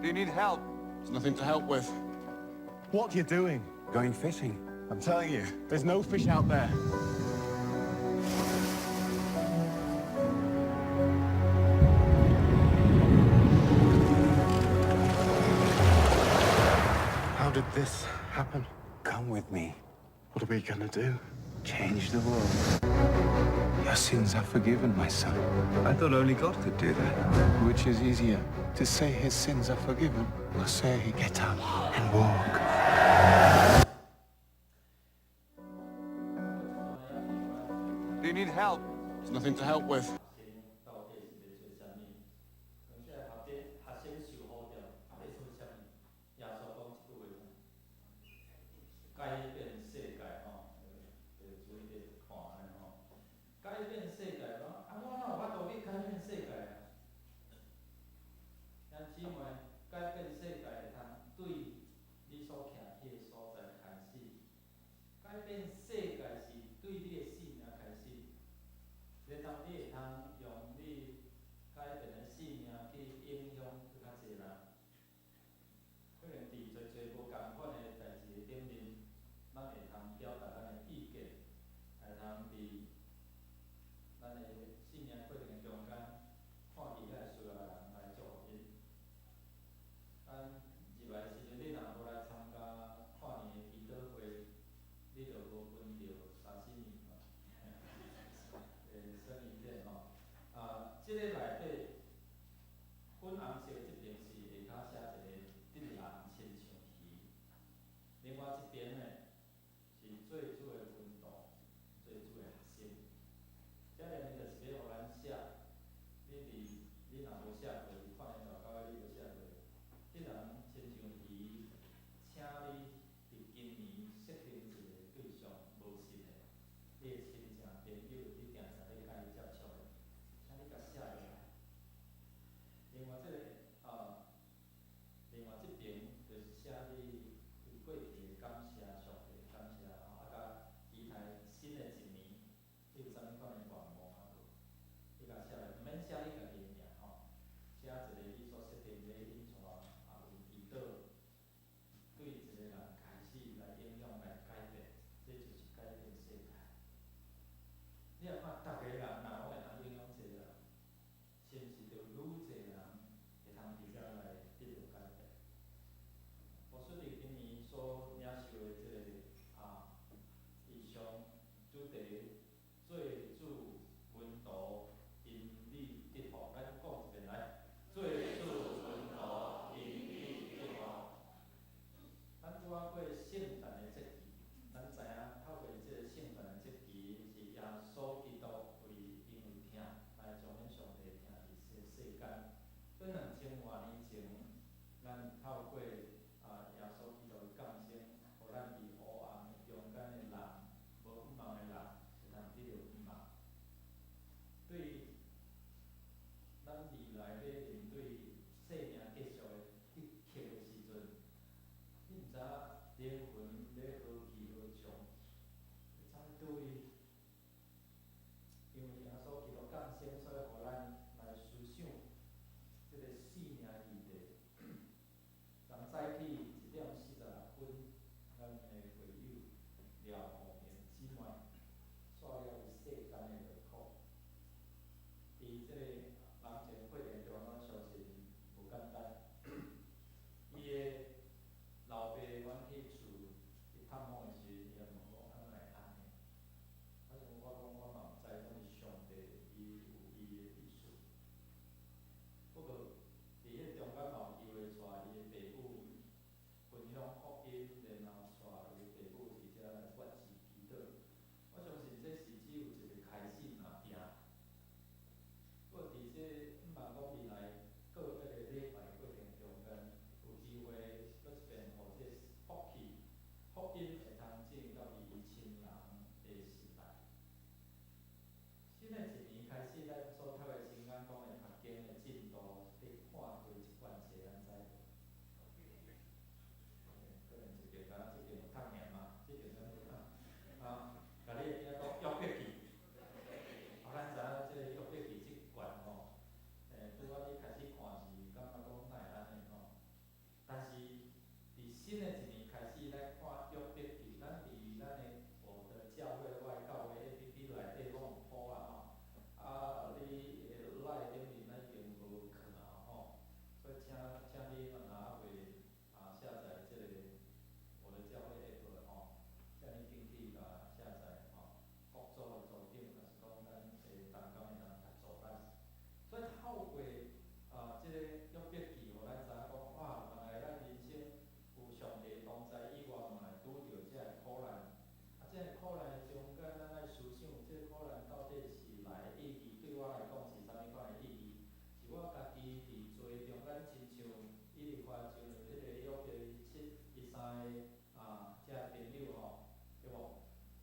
Do you need help? There's nothing to help with. What are you doing? Going fishing. I'm telling you, there's no fish out there. How did this happen? Come with me. What are we gonna do? Change the world. Your sins are forgiven, my son. I thought only God could do that. Which is easier, to say his sins are forgiven, or say, get up and walk? Do you need help? There's nothing to help with.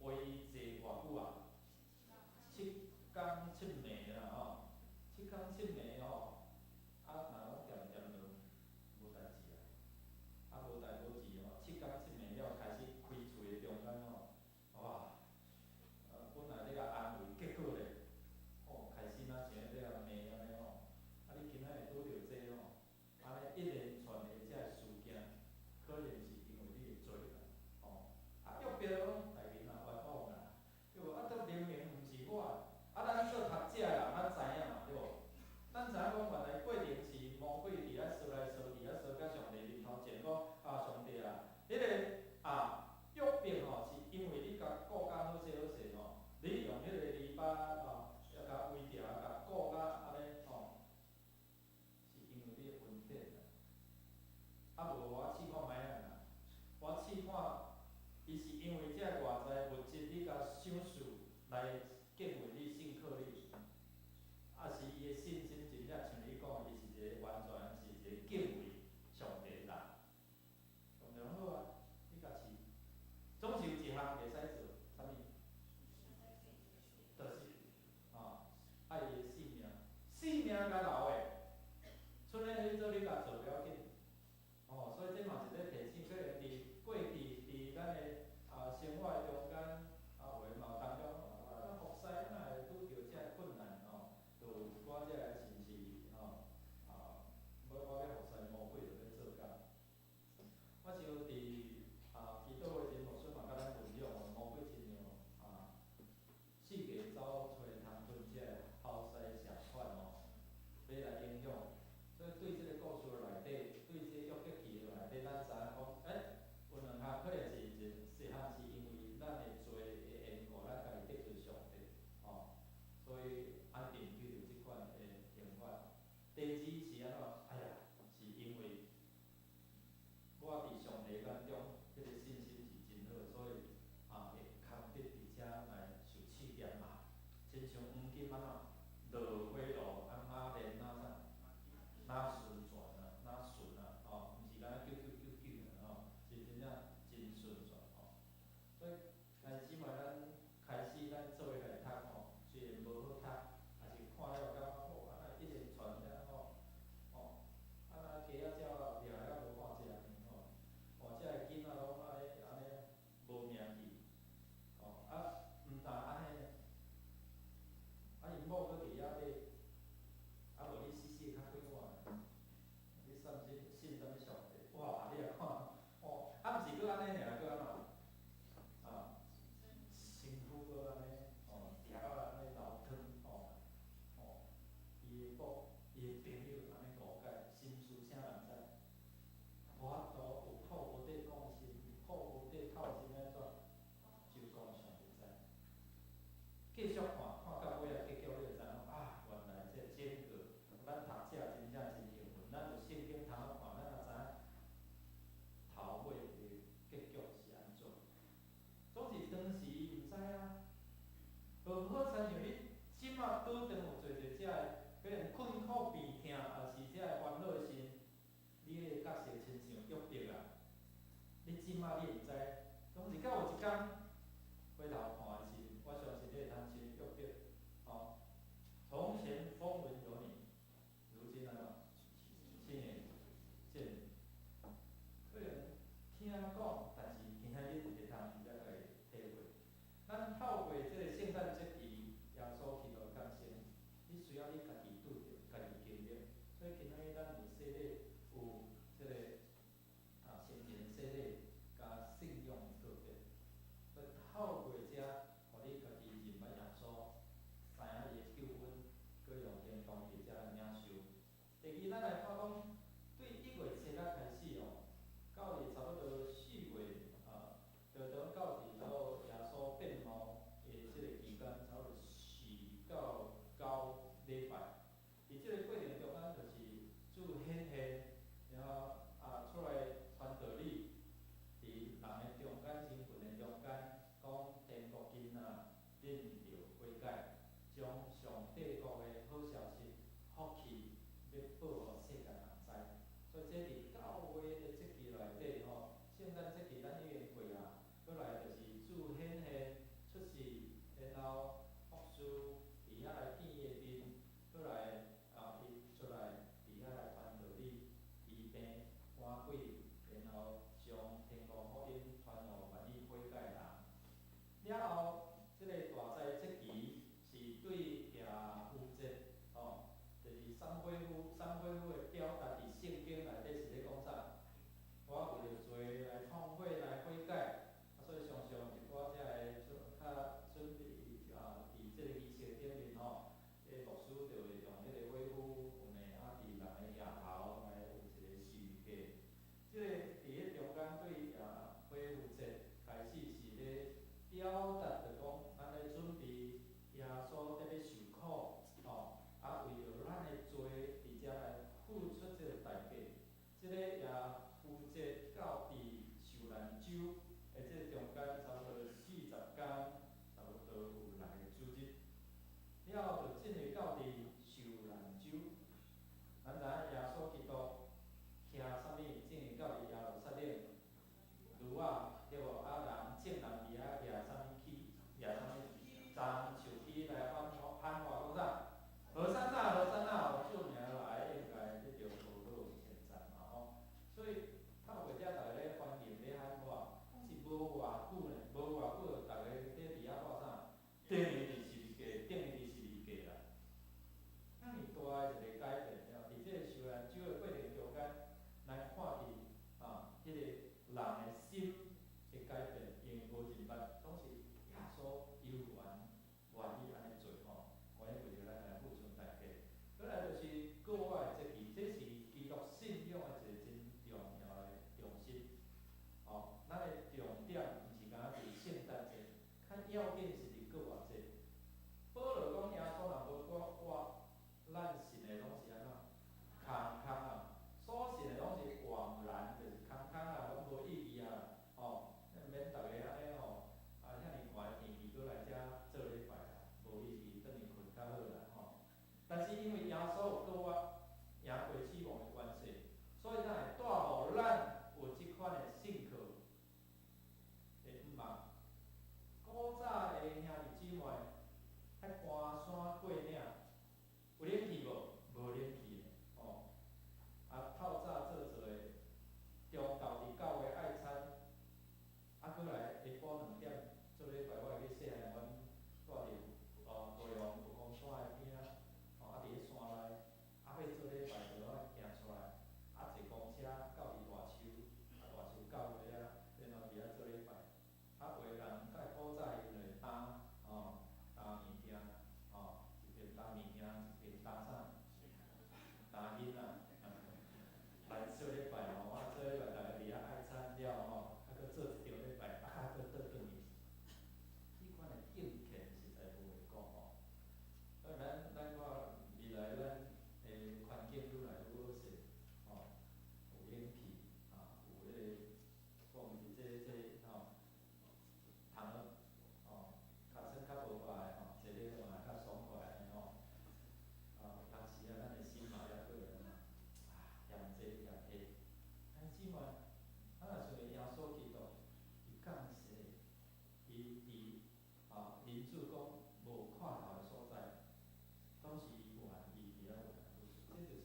为坐偌久啊？7天7暝啦吼，7天7暝吼，啊，若拢点点落，无代志啊，啊无代无志吼，7天7暝了开始开厝的中间吼，哇，本来你甲安慰，结果咧，开始若像你啊骂安尼吼，啊你今仔会拄着这吼，安尼一连串的遮个事件，可能是因为你的做啦，吼，啊约别拢大面啊冤枉啦，对无？啊，都明明毋是我，啊咱做读者啦，咱知影嘛，对无？咱知影讲原来过程是魔鬼伫遐烧来烧去，啊烧到上帝面头前讲啊上帝啊，迄个约伯吼是因为你甲顾甲好势好势吼，你用迄个篱笆吼，要甲围住，甲顾甲安尼吼，是因为你的恩典啦。啊无我试看卖啊啦，我试看，伊是因为遮外在物质你甲想事来敬畏你、信靠你。啊，是伊的信心真正像你讲，伊是一个完全是一个敬畏上帝的人，上帝好啊，你家己总是有一项袂使做，啥物？就是爱伊的性命，性命甲留的，剩的迄做你家做了紧，所以这嘛是咧提醒，可能伫过去伫咱的生活的中间，有诶嘛有当中服侍哪会拄着遮困难就有一寡遮个是毋是我要服侍魔鬼就要做工。我想伫祈祷的节目时嘛，甲咱分享魔鬼亲像四界走找通吞遮个泡屎上款要来影响。所以对即个故事内底，对即个约伯记内底，咱知影讲，有两项可能是一项是因为咱的罪的缘故，咱家己得罪上帝，所以安定去着即款的刑罚。第二是安怎？哎呀，是因为我伫上帝眼中，迄个信心是真好，所以会堪得伫遮来受试验嘛。亲像黄金安怎，落花路马莲哪顺转哪顺毋是敢若999是真正真顺转所以，起码咱开始咱做伙来读虽然无好读，也是看了感觉安尼一连串了安那鸡仔鸟掠了无半只呢遮个囡仔拢安尼无命去，毋但安尼，因某搁伫遐买，无你死较几碗，你信啥物上帝？哇！你来看，毋是搁安尼尔，搁安怎？身躯搁安尼，条安尼流汤，伊的伊的朋友安尼误解，心事啥人知？我都有口无底讲心，口无底透心安怎？就讲上帝知。继续看到尾啊，结局你就知影原来这整个咱读者真正真幸运，咱有圣经通看，咱也知影头尾的结局是安怎。总是当时毋知影，无好亲像你即马倒转有做着遮个，可能困苦病痛，也是遮个烦恼心，你的角色亲像约伯啊。你即马你毋知，总是到有一天回头看的时，我相信你会通像约伯，从前风闻有你，如今安怎？亲眼见。可能听讲，但是今仔日会通真正来体会。咱透过即个圣诞节期，耶稣去到降生，你需要你家己拄着，家己经历。所以今仔日咱有洗礼，有即个圣灵洗礼，加信仰的特别。所以透过遮，互你家己认捌耶稣，知影伊的救恩，搁用行动伫遮来领受。第二，咱来看讲，对1月7日开始到伫差不多4月就到伫到耶稣变貌的即个期间，差不多4到9礼拜。伫即个过程中间，就是主显现，然后出来传道理，伫人的中间、人群的中间，讲天国近啊，恁着悔改，将上帝国的好消息、福气要报互世界晡2点做礼拜，我会去细汉阮住伫高雄佛光山的边仔，伫咧山内，要做礼拜就我行出来，坐公车到伫大树，大树到尾然后伫遐做礼拜。有的人较会古早因会担担物件，一边担物件，一边担啥？担囡仔，来做礼拜我做礼拜大家伫遐爱餐了搁做一场礼拜，搁倒转去。迄款的敬虔实在无话讲所以咱看未来咱的环境愈来愈好势，有冷气有迄个讲是通较算较无坏的坐咧嘛较爽快安尼有时咱的心嘛也过来嫌这嫌迄，但是嘛，咱若像耶稣基督，伊讲实的，伊伫民主讲无看头的所在，拢是伊愿意伫遐为咱付出，这就是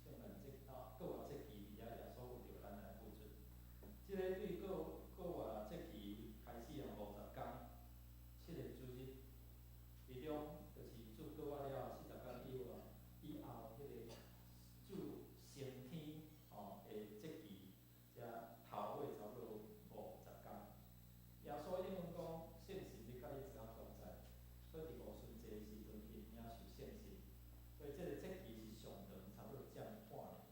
圣诞节各外节期伫遐耶稣为着咱来付出。即个对各外节期开始50天，7个主日，其中就是主过我了40天以后，迄个主升天的节期，才头尾差不多50天。耶稣因为讲圣神要甲你一同在，所以伫五旬节的时阵，伊会领受圣神。所以这个节期是上长，差不多占半年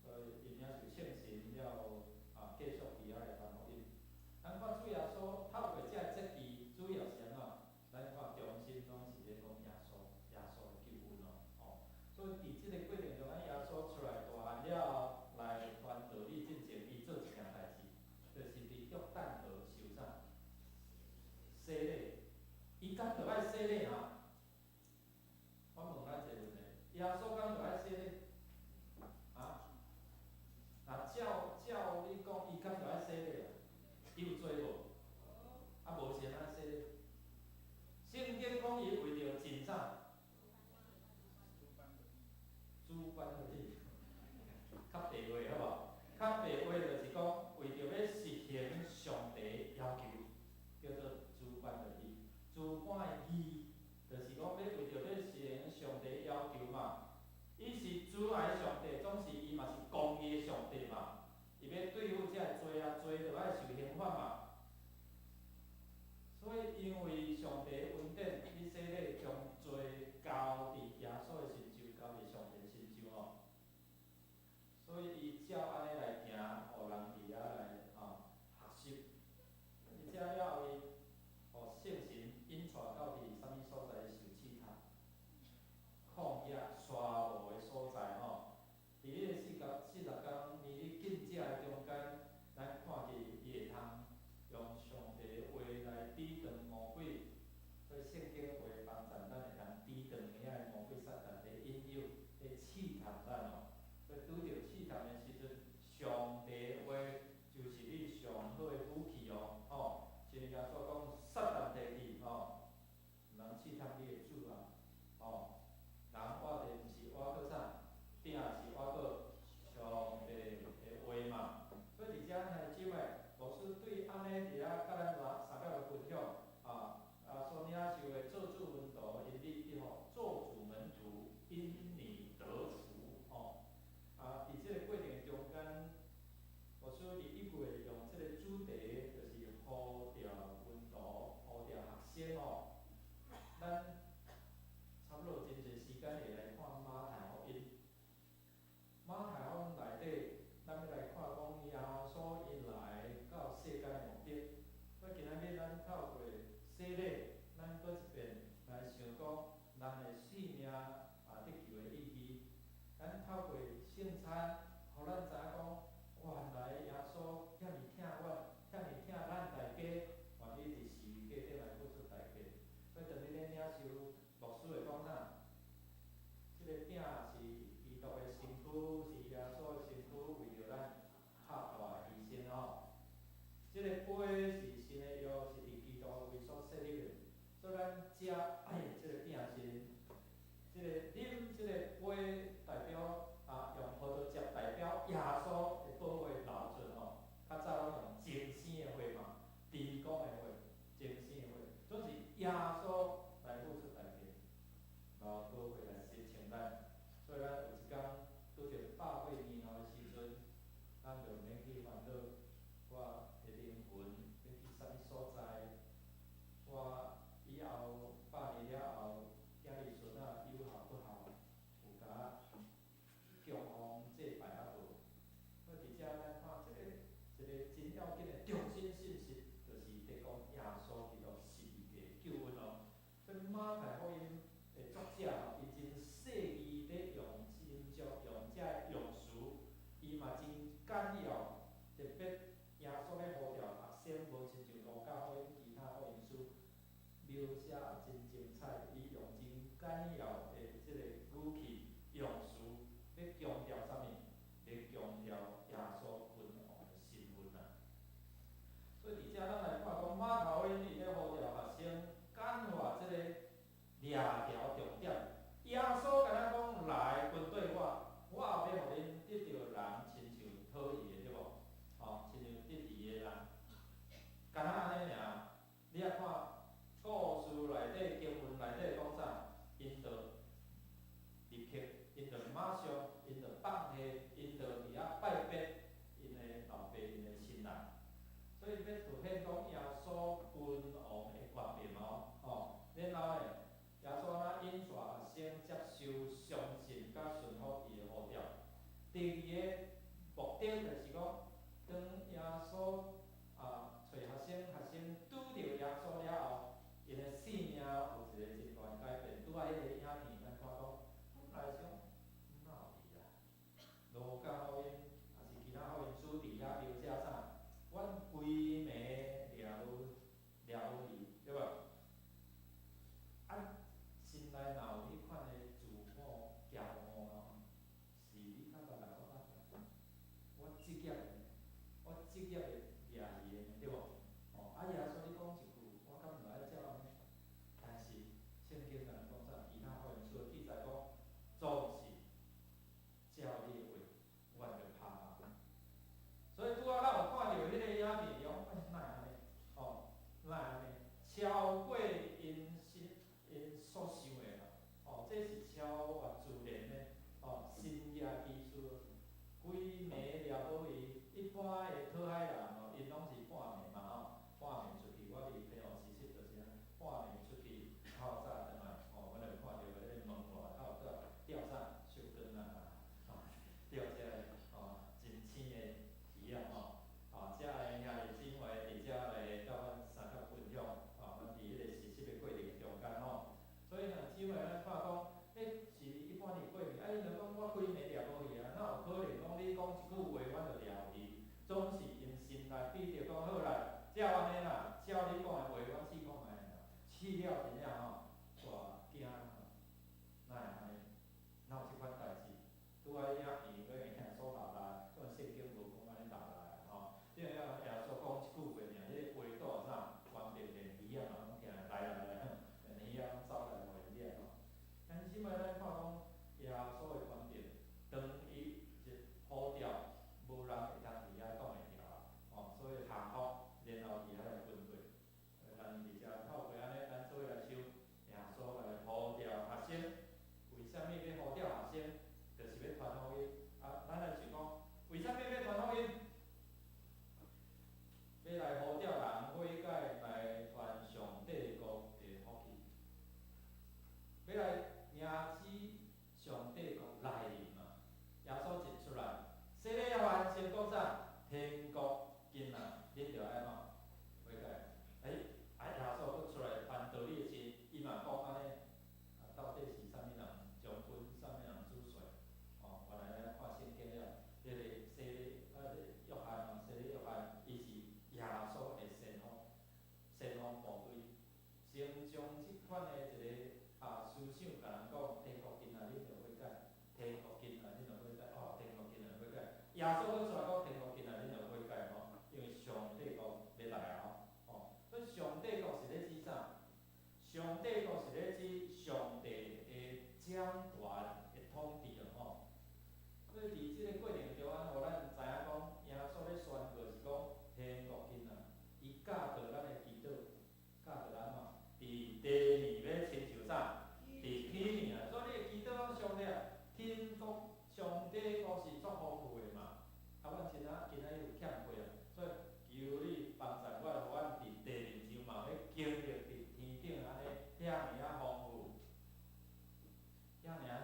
所以因领受圣神了继续伫遐的传福音。咱看主耶稣透过这个节期，主要是安怎？咱看中心拢是咧讲耶稣的救恩所以伫即个过程中，耶稣出来大汉了后，来传道理进前，伊做一件代志，就是伫约旦河受啥？洗礼。伊敢着爱洗礼我问咱一个问题：耶稣敢着爱洗礼？照你讲，伊敢着爱洗礼伊有做无？无是安怎洗礼？圣经讲伊为着尽啥？主办的理，较白话好无？较白话就是讲，为着要实行上帝要求，叫做主办的理。主办的义，就是讲要为着要实行上帝要求嘛。伊是主来的上帝，总是伊嘛是公义的上帝嘛。伊要对付这罪罪就爱受刑罚嘛。所以因为上帝的恩典，你洗礼将罪交伫耶稣的身上，交伫上帝的身上所以伊照安尼来行，互人伫遐来学习。而且了后伊，互圣神引带到伫啥物所在受试探、旷野、沙漠的所在伫迄个40天年日禁食的中间，咱看见伊会通用上帝的话来抵挡魔鬼，所以圣经的话帮助咱会通抵挡遐个魔鬼撒旦的引诱、的试探咱所以拄着试探的时阵，上帝的话就是你上好的武器像耶稣讲，撒旦摕去毋通试探你的主人活着毋是活过啥，拼是活过上帝的话嘛。所以伫遮兄弟姊妹，牧师对安尼伫遐甲咱三角的分享所领受的做主门徒因你做主门徒因你得福伫即个过程中间，牧师伫1月用即个主题，就是呼召门徒、呼召学生咱差不多真侪时间会来看马太福音。马太福音内底，咱要来看讲耶稣因来到世间的目的。所以今仔日咱透过洗礼，咱搁一遍来想讲咱的生命得救的意义。咱透过圣餐，互咱知影讲，原来耶稣遐尼疼阮，遐尼疼咱大家，愿意伫十字架顶来付出代价。所以当日咧领受牧师会讲啥？即个鼎是基督的身躯，是耶稣的身躯，为着咱拍大牺牲即个杯是新的约，是伫基督的为所设立的。所以咱食即个鼎是，即个啉即个杯代表用葡萄汁代表耶稣的宝血流出较早拢用精鲜的花嘛，猪公的马太福音的作者吼，伊真细腻咧用真足用遮用词，伊嘛真简要，特别耶稣咧呼召学生，无亲像路加福音其他福音书描写也真精彩，伊用真简要的即个语气用词，要强调啥物？要强调耶稣君王的身份啊。所以伫遮咱来看讲，马太福音伊咧呼召学生简化即个掠条重点。耶稣敢若讲来跟对我后要互恁得着人亲像讨伊的，对无？哦，亲像得意的人，敢若安尼尔。你啊看故事内底、经文内底讲啥？因着立刻，因着马上，因着放弃，因着伫遐拜别因的老爸、因的亲人。所以要凸显讲耶稣君王的权柄嘛吼，然后呢，耶稣若引带学生接受、相信、甲顺服伊的呼召。第二个目的就是讲，当耶稣找学生，学生拄着耶稣了后，因的生命有一个真大改变。拄啊，迄个影片咱看讲，本来想哪有伊啦？路加福音也是其他福音书伫遐描写啥？阮规暝掠落伊，对无？啊，心内若有迄款的自我骄傲啊，是你较捌来我较捌，我职业的，我职业的掠伊的，对无？哦，啊耶稣你讲一句，我敢毋爱照安尼。但是圣经甲咱讲啥？其他福音书记载讲，总是照你的话，阮就拍嘛。所以拄仔咱有看到迄个影片，讲哪会安尼？哦，哪会安尼？超过因所想的啦。哦，这是超越自然的。哦，神业奇事，规暝掠倒伊。一般的讨海人哦，因拢是半暝嘛吼，半暝出去。我伫平湖实习就是安尼，半暝出去透早转来，哦，阮就看到迄个门外头钓啥手竿啊，哦，钓遮个哦真青的鱼啊吼。啊，遮个兄弟姊妹伫遮来甲阮相甲分享，啊，阮伫迄个实习的过程中间吼，所以呢，姊妹咱看讲，是一般的过程，啊，伊若讲我规暝掠无去啊，哪有可能讲你讲一句话，阮就掠有去？总是因心内比着讲好啦，照安尼啦，照你讲的话，我试看卖啦，试了真正吼，哇，惊吼，哪会安尼？哪有即款代志？拄仔影片个耶稣落来，咱圣经无讲安尼落来吼。即个耶稣讲一句话尔，迄个花朵啥，关闭连鱼仔嘛拢听来，连鱼仔拢走来互因掠吼。但是即摆咱看讲耶稣的权柄，当伊一呼召，无人会当伫遐挡会牢啊。哦，所以下福，然后伫遐来分队。咱伫遮透过安尼，咱做伙来想耶稣来呼召学生，为虾米要呼召学生？就是要传福音。啊，咱来想讲，为虾米要传福音？要来呼召人悔改，来传上帝国的福气，要来迎接上帝国来临嘛。耶稣一出来，洗礼约翰先讲啥？天国近啊，恁着爱嘛悔改。耶稣佫出来传道理的时，伊嘛讲安尼，到底是啥物人将分啥物人主帅？哦，原来咱看圣经了，迄个洗礼约翰嘛，洗礼约翰，伊是耶稣的先锋部队，先将即款的一个思想，甲人讲天国近啊，恁着悔改；天国近啊，恁着悔改。哦，天国近啊，悔改。耶稣佫出来讲天国近啊，恁着悔改吼，因为上帝国要来啊！哦，所以上帝国是咧指啥？上帝国是咧指上帝的掌权的统治吼。所以伫即个过程中，互咱知影讲，耶稣咧宣告是讲天国近啊，伊教导咱的祈祷，教导咱嘛，伫第二要亲像啥？伫起名，所以你的祈祷讲上帝啊，天国上帝国是足丰富的嘛。啊，阮今仔日有欠过啊，所以求你帮助阮，互阮伫地面上嘛，要经历伫天顶安尼遐尔丰富，遐尔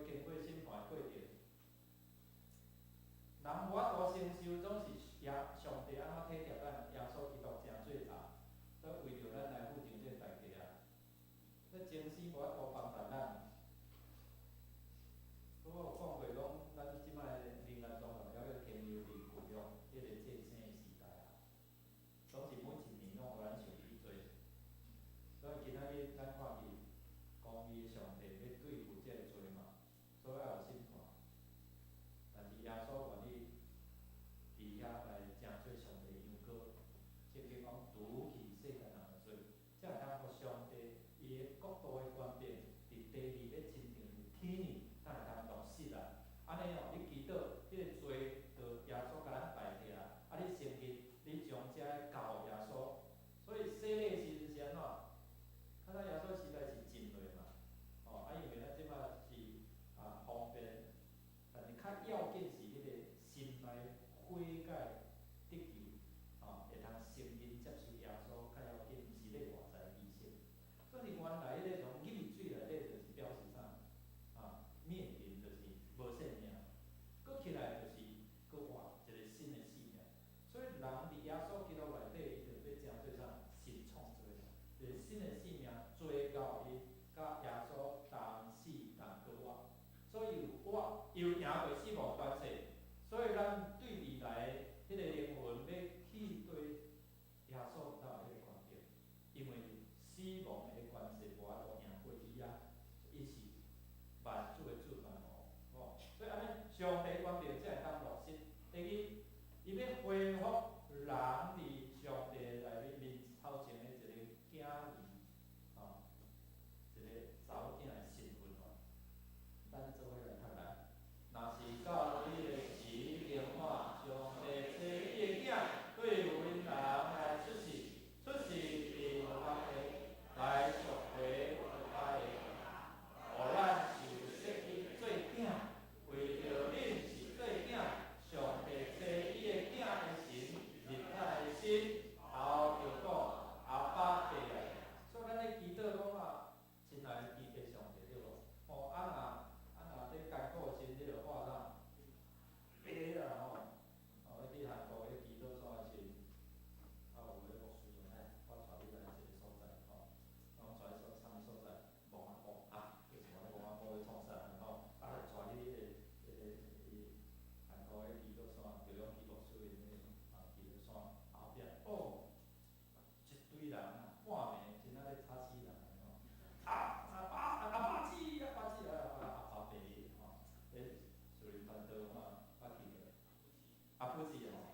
会经过审判过程。人无法度承受，总是上帝安怎体贴咱耶稣基督诚做查，所以为着咱来负责这代价啊。咱前世无法度帮助咱。我有讲过讲，咱即摆灵安宗教了要停留伫旧约迄个祭牲的时代啊，总是每一年拢有咱上帝做。所以今仔日咱看去，公义上帝要对付这个罪嘛，所以要有审判。但是耶稣愿意伫遐来成做上帝羊羔，即个讲除去世间人的罪，才会当互上帝伊的国度的权柄伫第二要亲近的天年，才会当落实啊。安尼哦，你祈祷，迄个罪就耶稣甲咱代替啊。啊，你承认，你将遮个交耶稣，所以洗礼的时阵是安怎？较早耶稣时代是浸落嘛，哦，啊，因为咱即摆是方便，但是较要紧是迄个心内悔改得救，会通承认接受耶稣，较要紧，毋是咧外在仪式。所以原来迄个从入去水内底就是表示啥？面临就是无生命，搁起来就是搁活一个新的生命。所以人伫耶稣基督内底，伊就要诚做啥？新创造的，一个新的生命，做到伊甲耶稣同死同搁活。所以有赢过死亡权势，所以咱对未来的迄个灵魂要去对耶稣有迄个权柄，因为死亡的权势无法度赢过伊啊，伊是万主的主万王，所以安尼上帝权柄才会当落实。第二，伊要恢复人伫上帝内面头前的一个囝儿，一个查某囝的身份哦。咱做伙来读来。若是到你的时灵化，上帝赐伊的囝，对为人来出世，出世伫人的来赎回他的，互咱就设伊做囝，为着恁是做囝，上帝赐伊的囝的神入咱的心，后就讲阿爸爸啊。所以咱咧祈祷讲亲爱的基督上帝对无？若咧艰苦的时，你着看啥？白啦吼，去韩国迄祈祷所的时，有迄牧师讲，我带你来一个所在吼，我带你所啥物所在？蒙阿波就是我咧蒙阿波咧创啥吼，带你伊韩国迄祈祷所，就用去牧师的祈祷所后壁，一堆人半暝真仔咧吵死人的吼，阿爸子，阿爸爸爸吼，树林团队我去过，阿不是哦，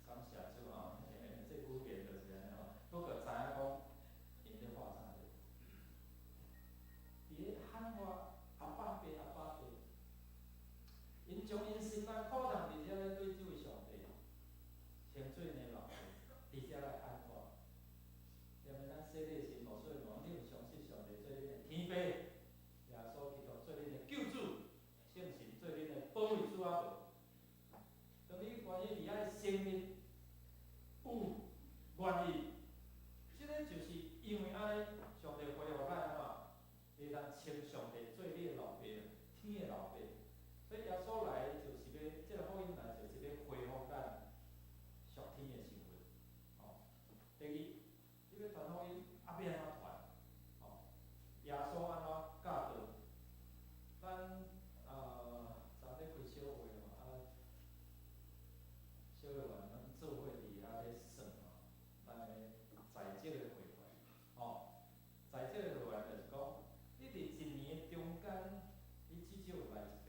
感谢主吼，这语言就是安尼吼，不过知影讲因咧话啥咧，伫咧喊我阿爸爸，因将因心内苦痛伫遮咧对这位上帝，称做呢老爸，伫遮来喊我。因为咱洗礼时，无所以讲，你有相信上帝做恁的天父，耶稣基督做恁的救主，圣神做恁的保惠师啊无？当你愿意伫遐生命愿意，即个就是因为安尼，上帝恢复咱你通称上帝做你的老爸，天的老爸。所以耶稣来就是要，即个福音来就是要恢复咱属天的身份。第二，你要传福音，要安怎传？耶稣安怎教导？咱昨咧开小会小会完，咱做伙伫遐咧算咱的在职的会员，在职的会员就是讲，你伫一年的中间，你至少有来一遍，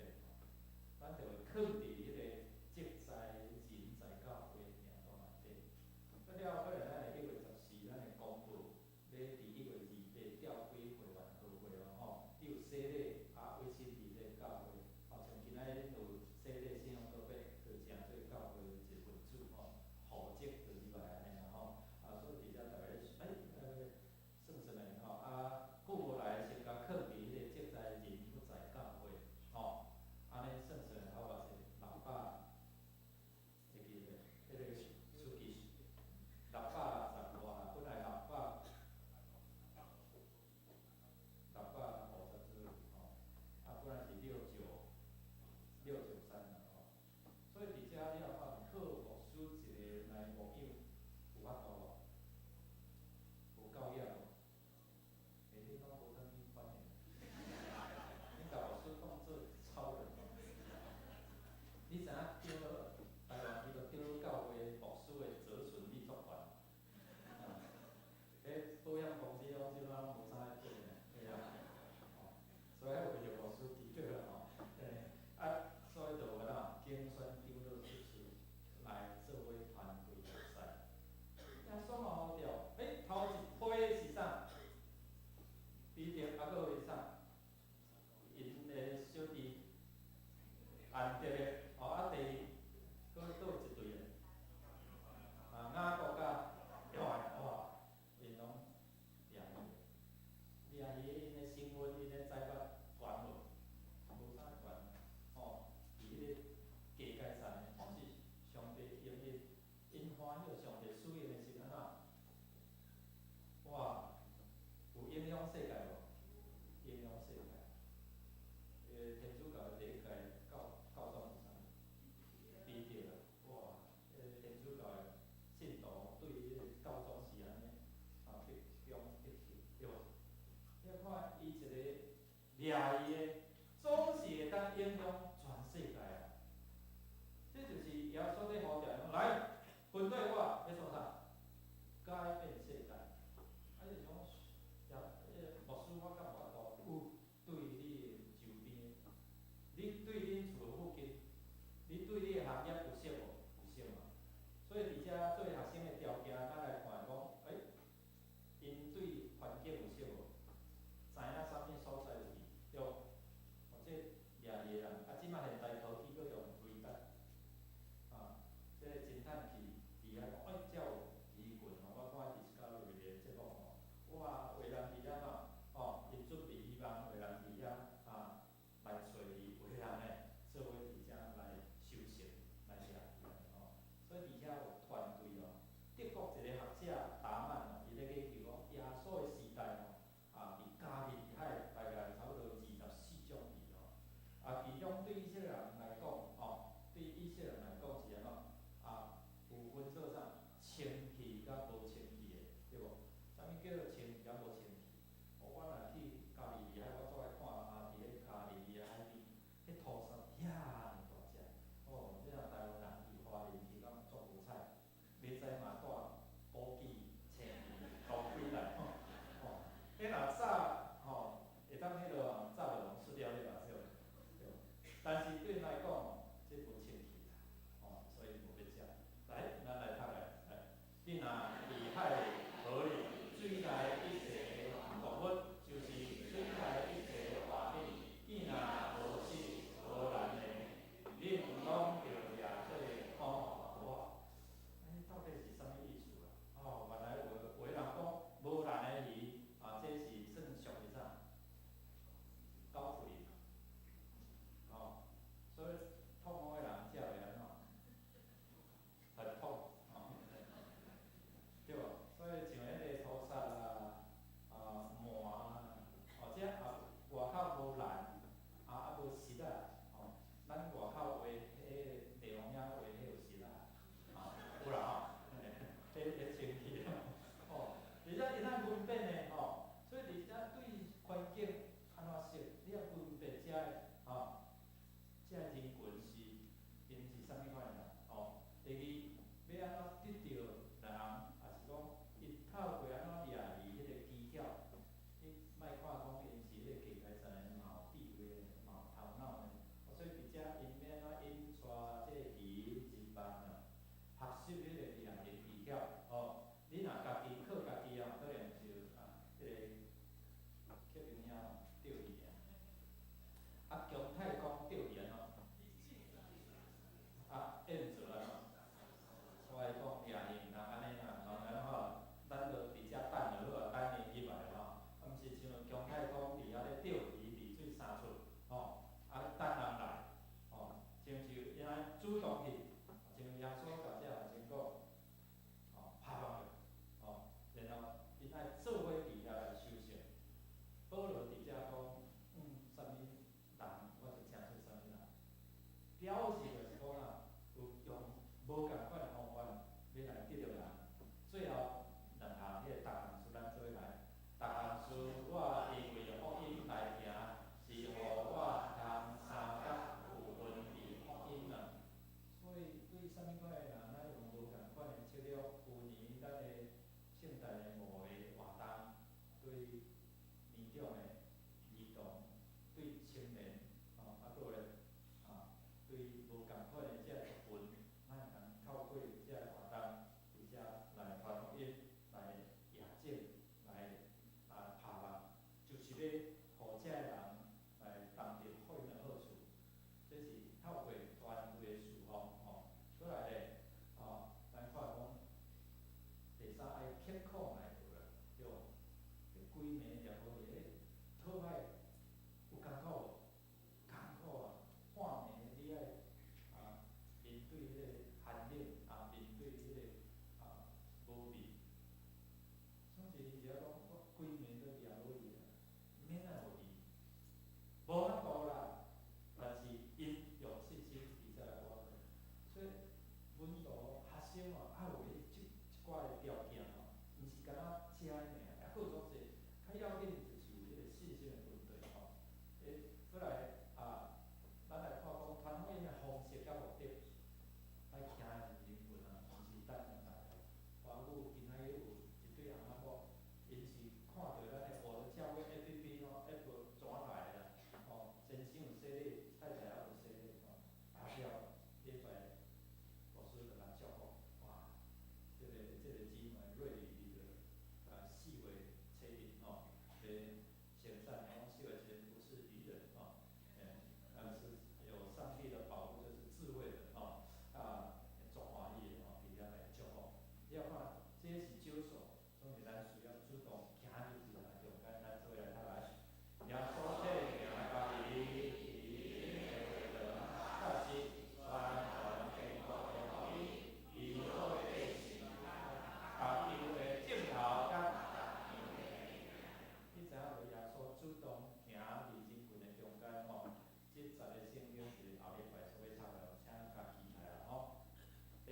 咱就会放伫迄个职在人才教会名单内底。了后，咱会1月14，咱会公布，要伫1月28调几会员好会哦，掠伊的，总是会当影响全世界啊！这就是耶稣在呼召，来，军队我要创啥？改变世界。啊，就是讲，牧师我感觉到有对你周边，你对恁厝附近，你对你的行业有适无？有适嘛？所以伫遮做学生的条件，咱来看讲，因对环境有适无？知影啥物所在有去，对无？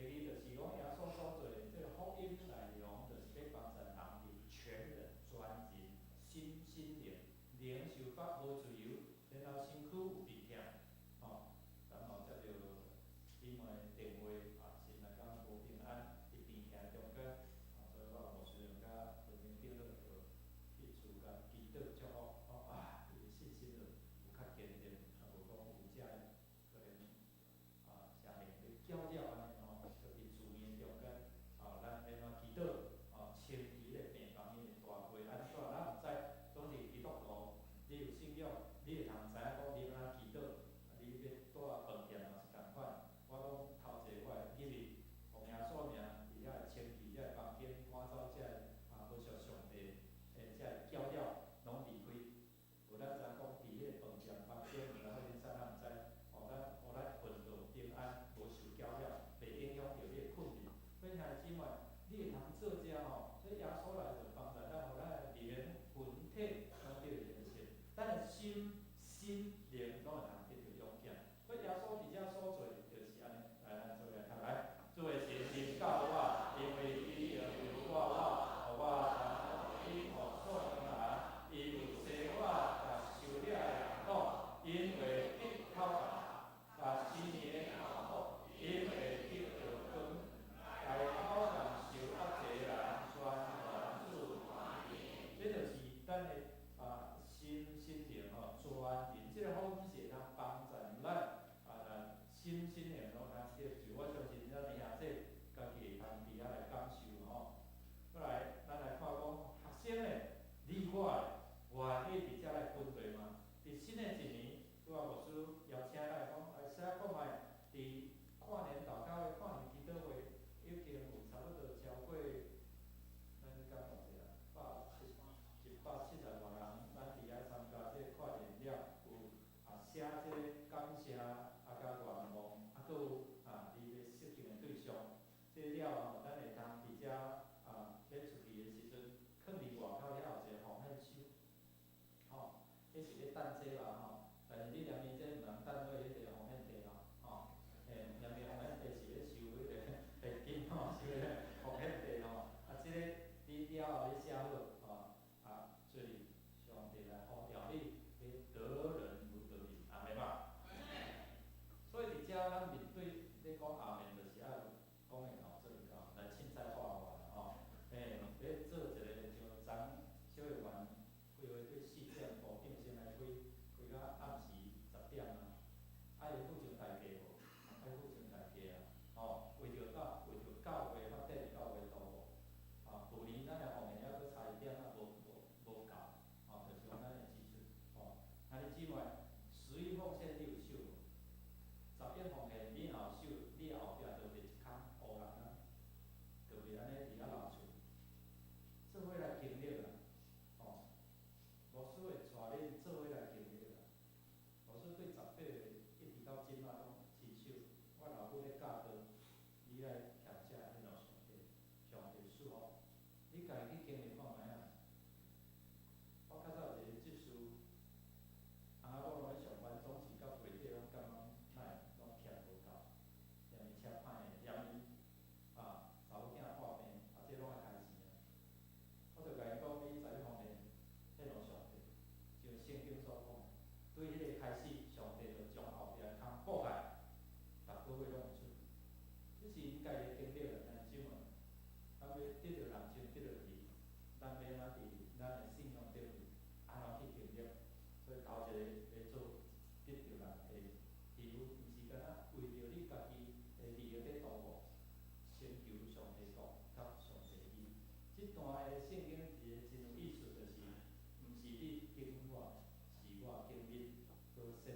二就是讲耶稣所做的这个福音内容，就是要帮助人伫全人、全人、心灵受法无自由，然后身躯有病痛，吼，然后才着姊妹电话心内敢无平安，伫病痛中间，所以我无需要甲文明顶落着去厝甲祈祷祝福，伊的信心就有较坚定，无讲有遮可能啥物去搅扰安尼吼，就伫厝面中间，咱然后祈祷，清奇的病房因的大会安怎，咱毋知，总是基督徒，你有信仰，你会通知影讲你要安祈祷，你要住饭店嘛是共款，我拢头一个我会入去，奉耶稣名，伫遐清气遮房间，赶走遮不属上帝遮搅扰，拢离开。有咱知影讲伫迄个饭店房间，然后恁咱毋知，咱运作平安，无受搅扰，袂影响到你的困眠。所以兄弟姊妹，你会通做遮吼，所以耶稣来就帮助咱，互咱的灵魂体拢得连结，咱的心灵拢会通得到勇健。所以耶稣伫遮所做，就是安尼，来咱做来读来，主的圣灵教我，因为伊要留我，互我通因互所有人，伊有使我甲受了的人讲，因为必靠甲死年的人讲，因为得着光，来口人受压济人，全然主欢迎。这就是咱的心灵吼，全人这个福音是会通帮助咱心灵拢通得救。我相信咱的兄弟家己会通伫遐来感受吼。过来，咱来看讲学生的、你我的，愿意伫遮来分队吗？伫新的一年，我牧师邀请咱讲，写看卖伫跨年祷告会、跨年祈祷会，已经有差不多超过，咱讲偌济啊，170外人，咱伫遐参加这跨年了，有写这个感谢甲愿望，搁有你要适应的对象，这了后，咱会通伫遮要出去的时阵，囥伫外口遐有一个奉献箱，吼，迄是咧等这吧吼，但是你念伊这毋通等落迄个奉献地吼，念伊奉献地是咧收迄个现金吼，收迄个奉献地吼，即个你了后你写好所以上帝来呼召你，去得人如得人，阿免嘛。所以伫遮咱面对咧讲阿免，就是爱讲会到做会到，来凊彩画画啦吼。要做一个像昨小会员规划去4点，保定先来开到暗时10点啊。爱负责大家无？爱负责大家啊。为着教会发展教会道路。旧年咱的奉献还佫差一点无够，就是讲咱的支出。兄弟姊妹，11奉献你有收无？11奉献你若有收，你后壁就袂一空乌人啊，就袂安尼伫遐流出。做伙来经历啦，牧师会带恁做伙来经历啦。牧师对18岁一直到即摆拢持守，我老母咧教导，你来欠债献互上帝，上帝赐福。你家己去经历看卖啊。我较早有一个执事，翁仔某拢咧上班，总是到月底拢感觉哪会拢欠无够，嫌伊车歹个，嫌伊查某囝破病，这拢爱开钱啊。我就甲伊讲，你10方面献互上帝，像圣经所讲，对迄个开始，上帝就将后壁的空补起来，逐个月拢有出。这是因家己的经历啦，兄弟姊妹。咱要得到人生，得到你，咱要安怎伫咱的信仰顶面，安怎去经历？所以头一个要做，得到人的庇护，毋是干那为着你家己的利益在度过，先求上帝国甲上帝义。这段的圣经是真有意思，就是毋是你经我，是我经你，和神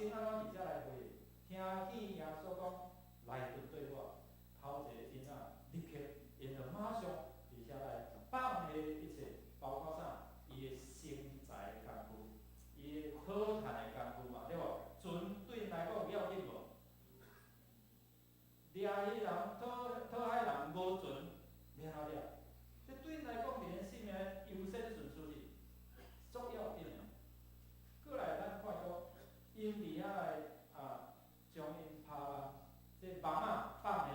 先安怎伫遮来回，听见耶稣讲来对对我，头一个囡仔立刻，因就马上伫遮来放下一切，包括啥？伊的生财的功夫，伊的讨趁的功夫嘛，对无？船对因来讲要紧无？掠迄人讨海人无船，要哪掠？这对因来讲，连性命优先顺序是足要紧的。过来，咱看到因伫遐来将因拍这网仔放下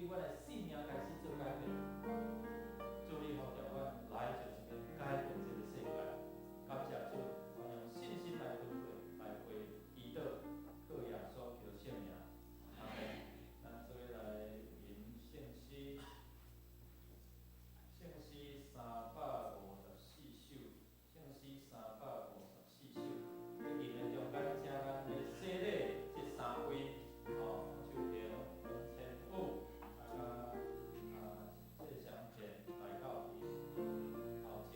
对阮的性命开始做改变。主你呼召阮来就是要改变这个世界。感谢主，我用信心来分配，来为祈祷，靠耶稣基督圣名。阿门。咱做来吟圣诗，圣诗354首，圣诗354首。今日中间请咱的洗礼这3位，秋萍、千富，谢祥健来到伊头前。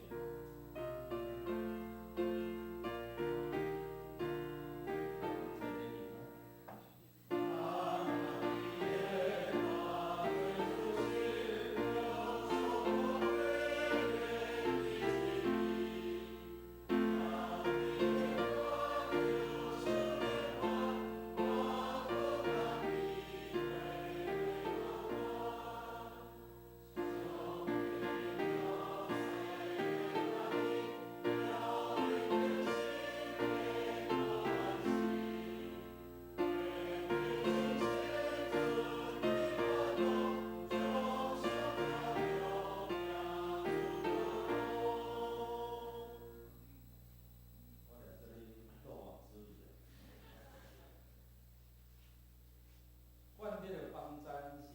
阮这个房站是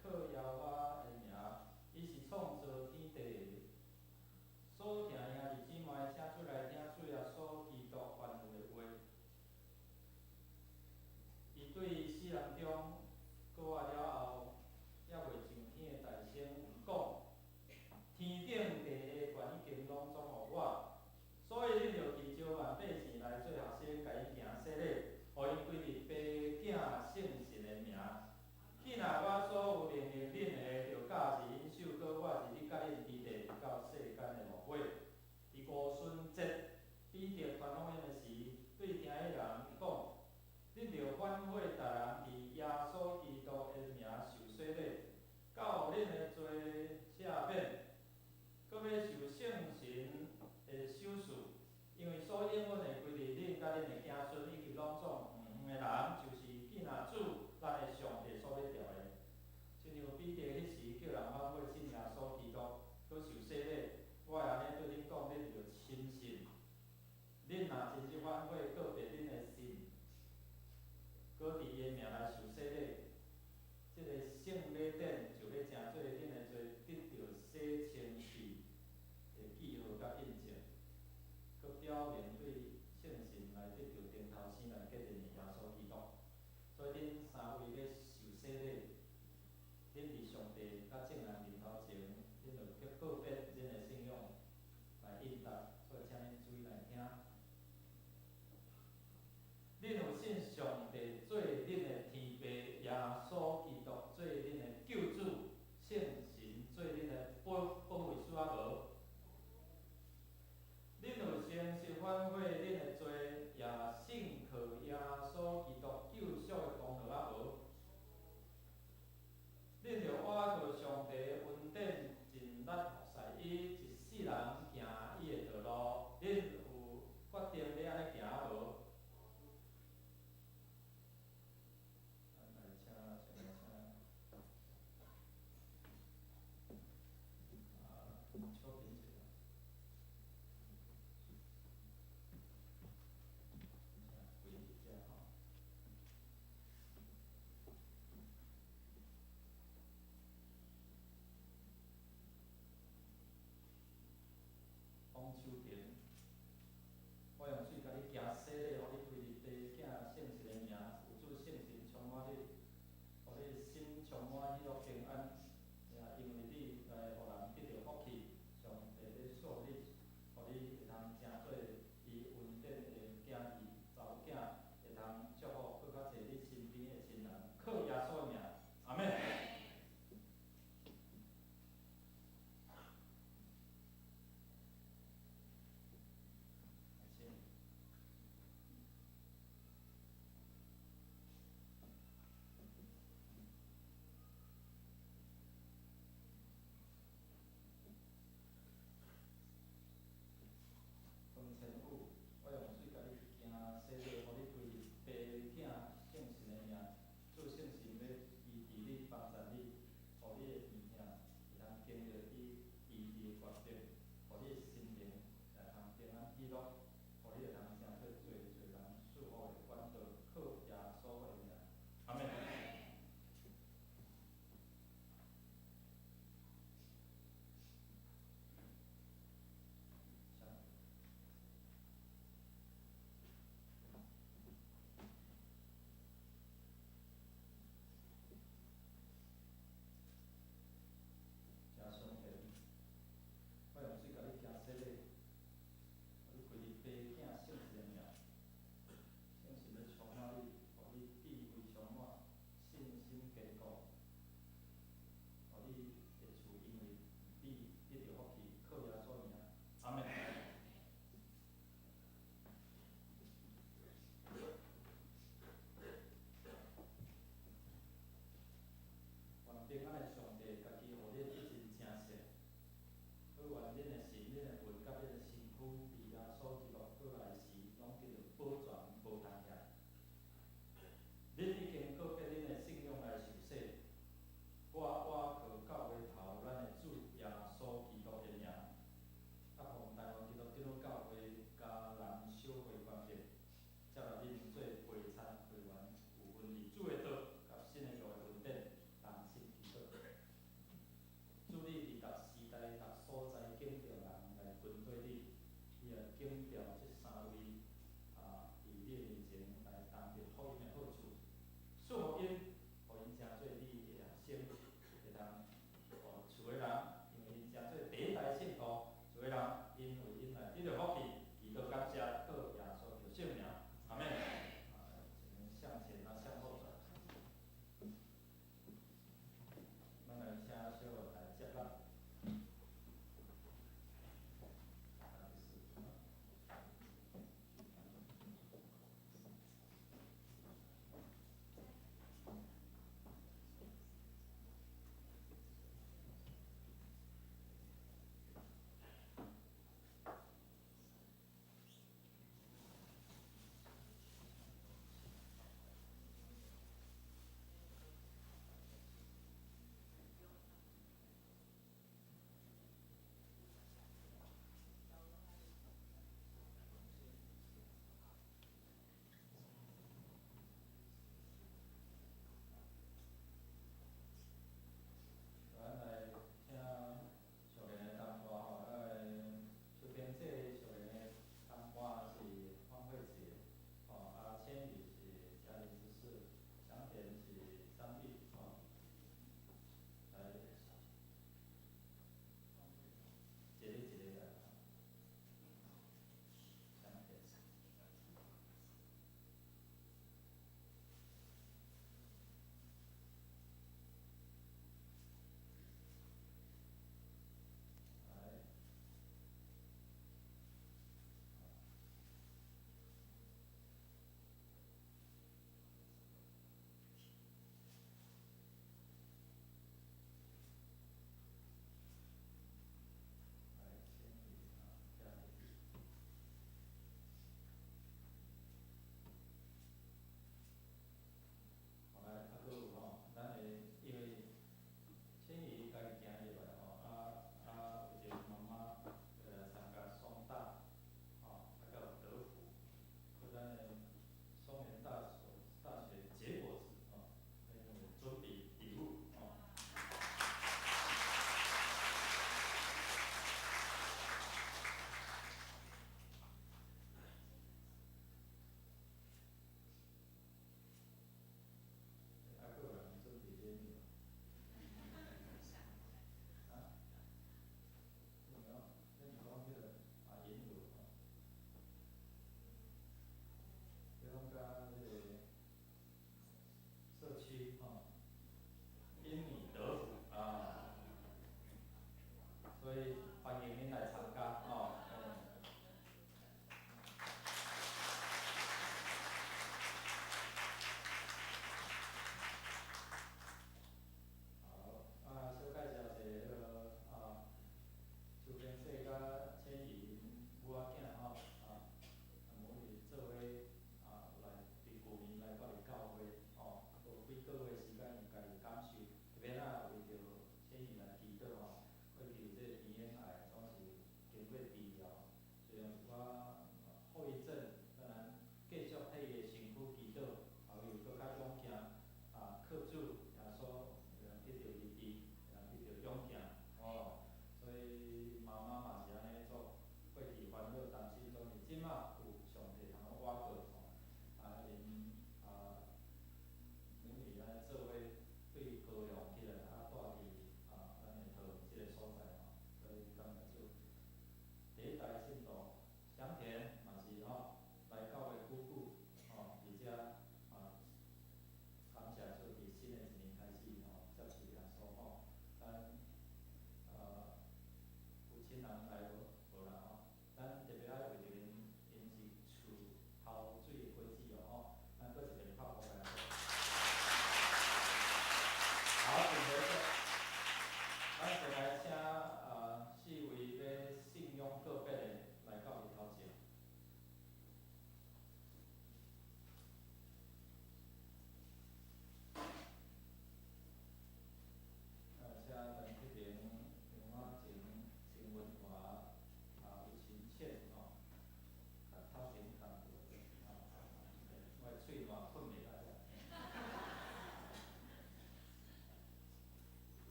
靠摇我的名，伊是创造天地，所听兄弟姊妹请出来听主耶稣基督吩咐的话。伊对世人中过活了后，还袂上天的大声讲：天顶地下权已经拢总互我，所以恁着祈召万百姓来做学生，甲伊行洗礼，互因归入爸囝圣神的名。既然我所有命令恁的，着教是因守过，我是你甲恁伫地到世间的末尾。伫五旬节彼得传福音的时，对听的人讲：恁着反悔，逐人伫耶稣基督的名受洗礼，到恁的罪赦免，搁要受圣神的守护。因为所应允的规日，恁甲恁的子孙以及拢总远的人，就是既然主咱的上帝所要调的。亲像彼得迄时叫人反悔信耶稣基督，搁受洗礼，我会安尼对恁讲，恁着深信。恁若真是反悔，告别恁的信，搁伫伊的名来受洗礼，即个圣礼典就要成做恁的罪得到洗清气的记号甲印证，搁表明对圣神来得到顶头生来结认的耶稣基督。所以恁3位要受洗礼，恁伫上帝甲众人面头前，恁着去告别恁的信仰来应答。所以请恁注意来听。恁有信上帝做恁的天父，耶稣基督做恁的救主，圣神做恁的保惠师啊无？恁有诚实反悔恁的罪，也信靠耶稣基督救赎的功劳啊无？恁着倚靠上帝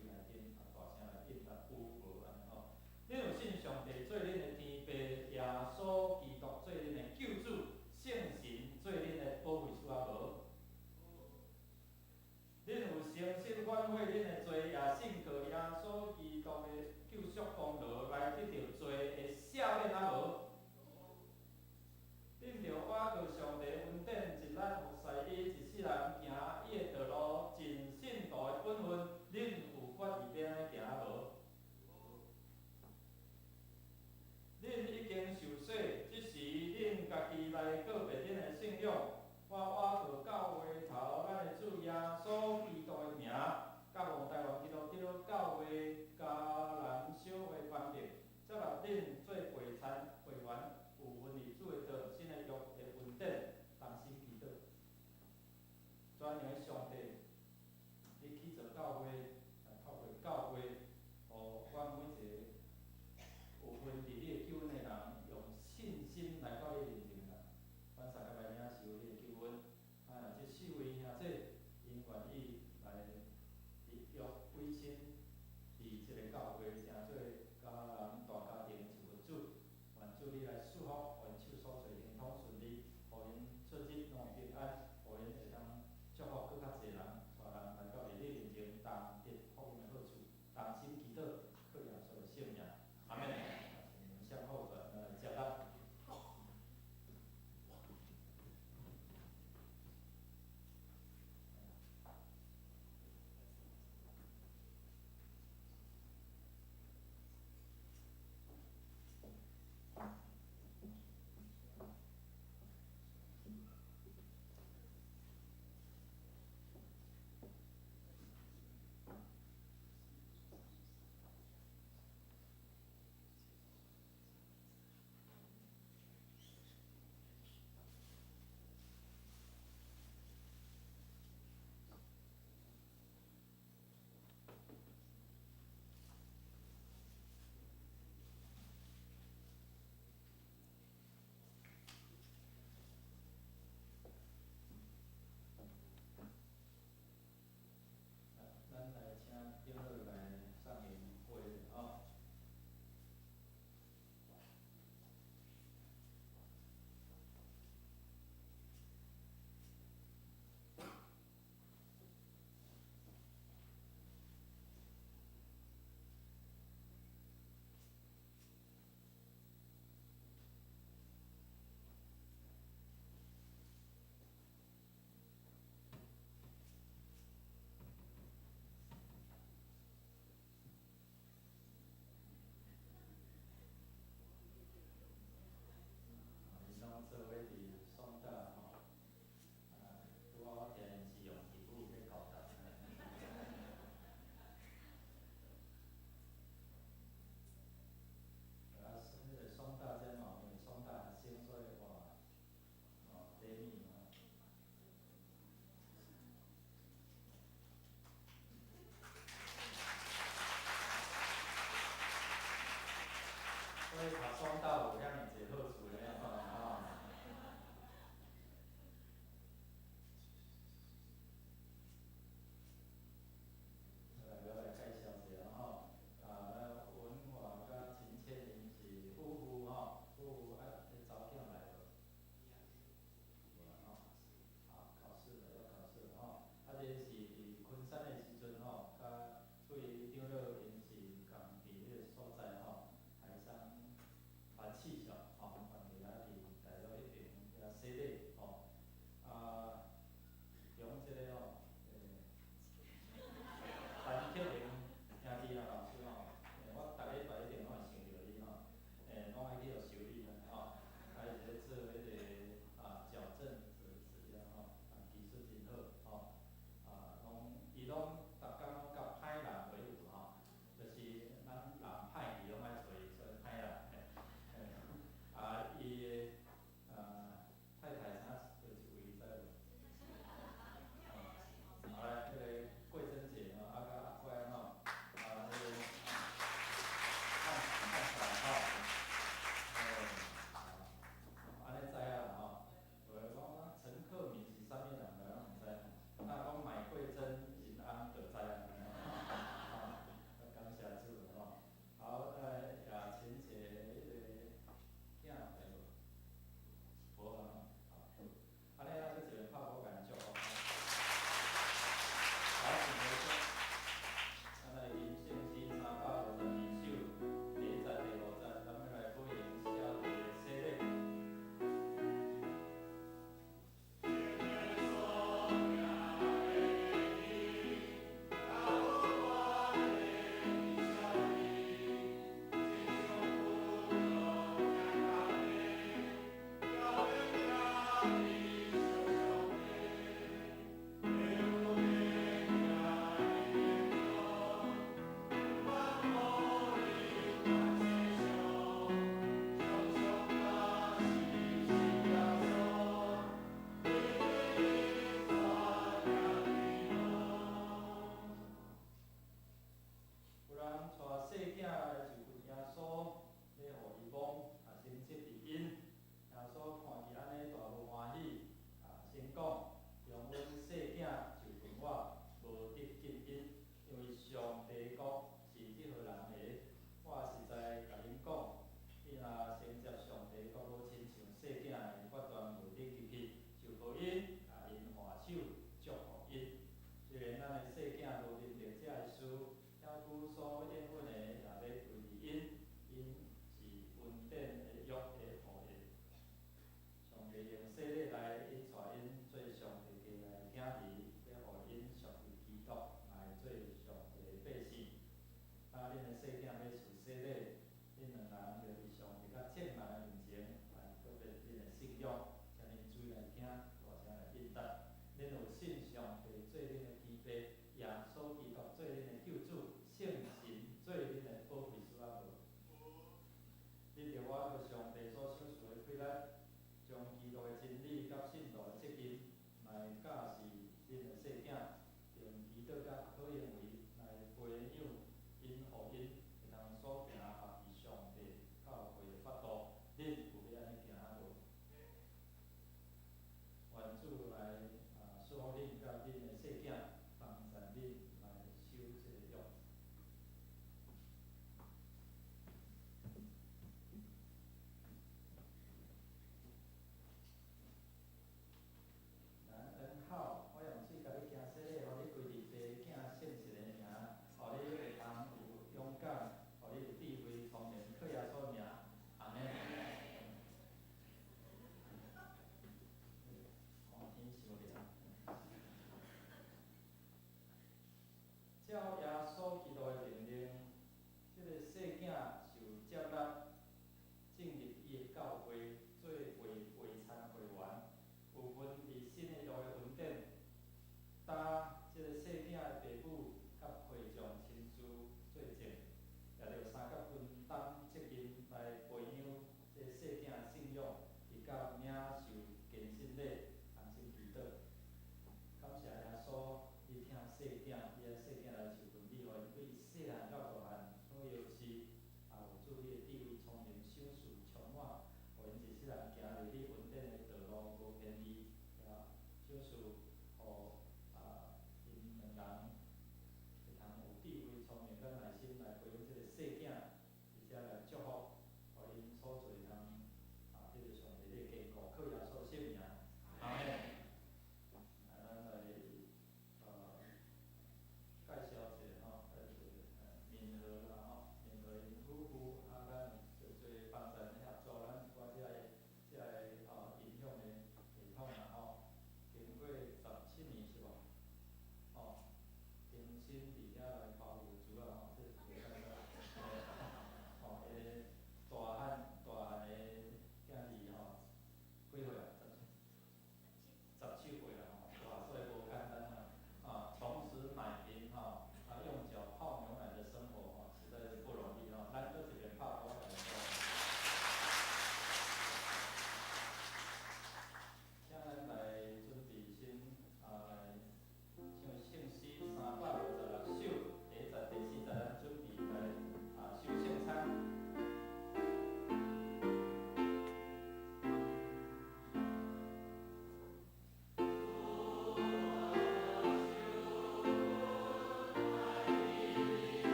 嘴内顶大声来应答有无安尼吼。恁有信上帝做恁的天父，耶稣基督做恁的救主，圣神做恁的保惠师啊无？恁有诚实挽回恁的罪，也信靠耶稣基督的救赎功劳来得到罪的赦免啊无？恁着倚靠上帝恩典，一力服侍伊，一世人行伊的道路，尽信徒的本分，恁有发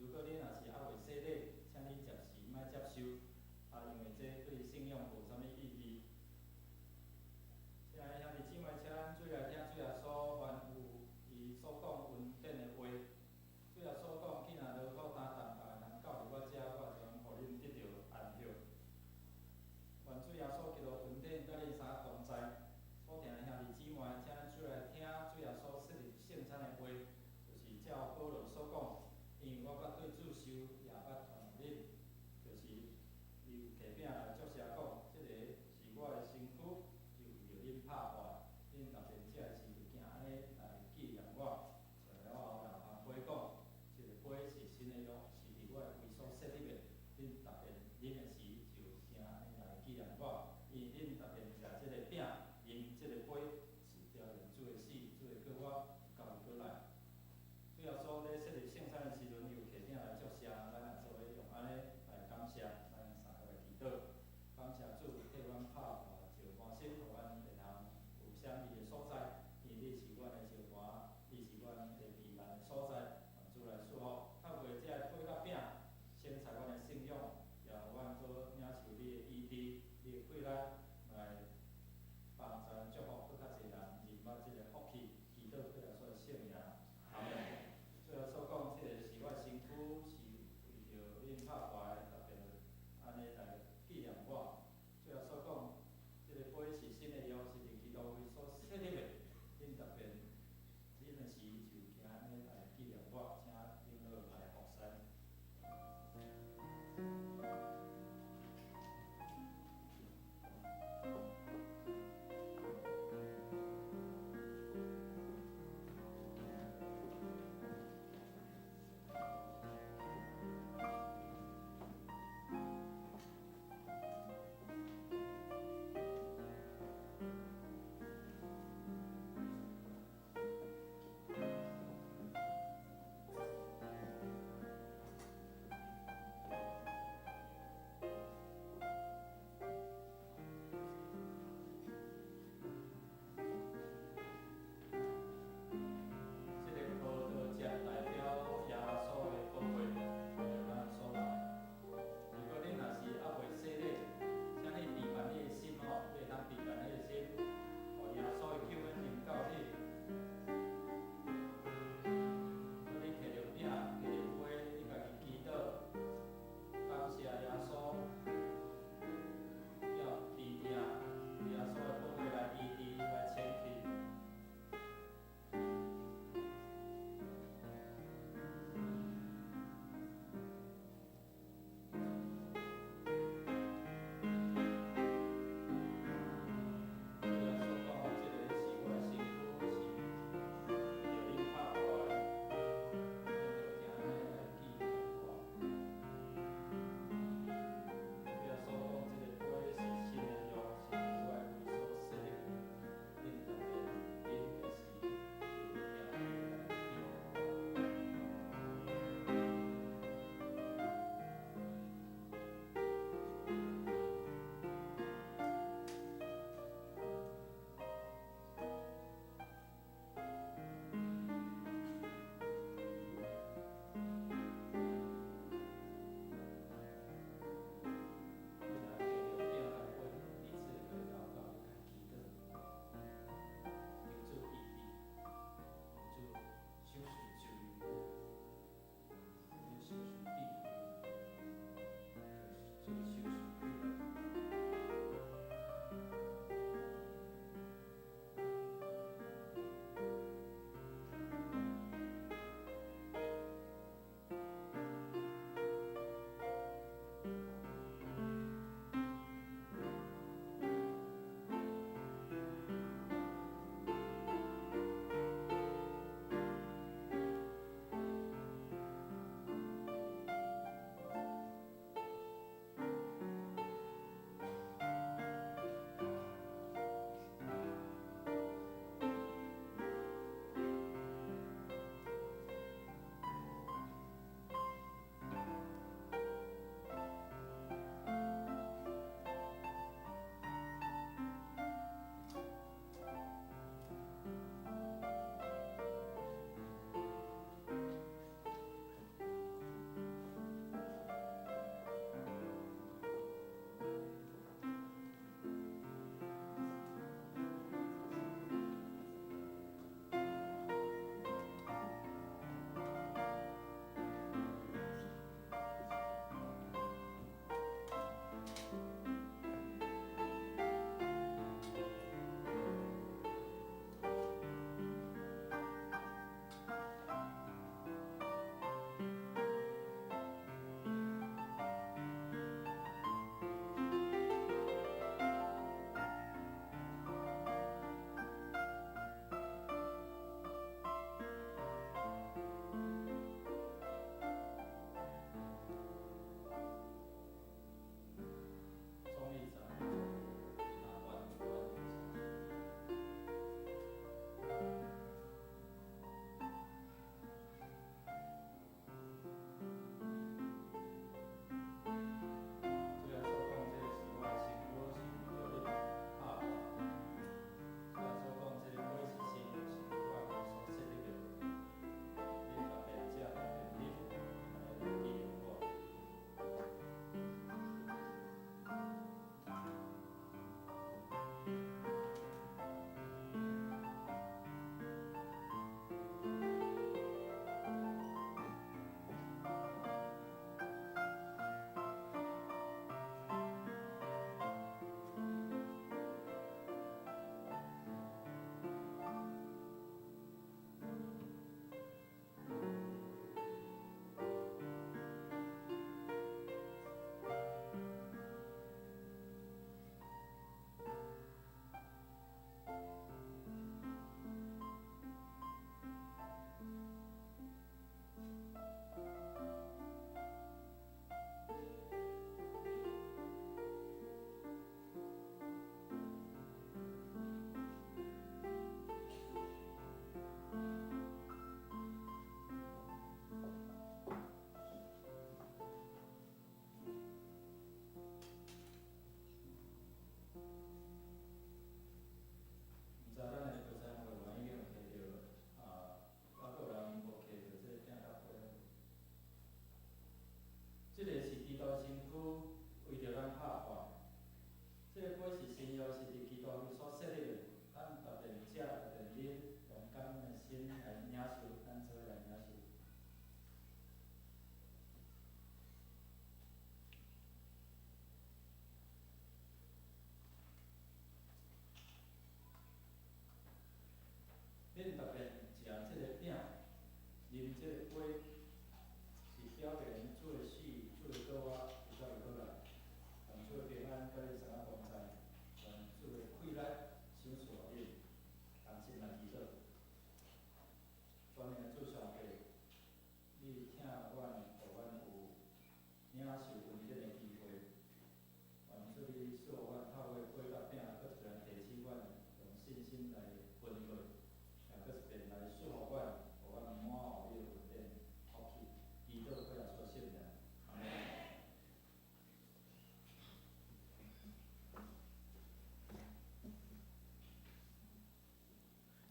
如果你若是还未洗礼，请你暂时莫接受，因为这对信仰无啥物意义。亲爱的兄弟姊妹，请咱做来听主耶稣凡有伊所讲恩典的话。主耶稣讲，既然劳苦担重担的人到伫我遮，我将互恁得到安息。愿主耶稣基督恩典甲恁三同在。所听的兄弟姊妹，请咱做来听主耶稣设立圣餐的话，就是照保罗所讲，因为我捌对主受，也捌传恁，就是伊有摕饼来作声讲，即个是我的身躯，就为着恁拍坏，恁逐边食的时就惊安尼来纪念我。了后，又含杯讲，即个杯是新的约，是伫我的胃所设立的，恁逐边啉的时就惊安尼来纪念我，因为恁逐边食即个饼，啉即个杯，是表现主的死，主的叫我到伊过来。主耶稣咧设立圣餐的时阵，伊有摕鼎来作声，咱也做伙用安尼来感谢，咱三个来祈祷。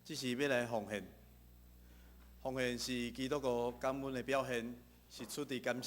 只是要来奉献。奉献是基督徒感恩的表现，是出于感谢。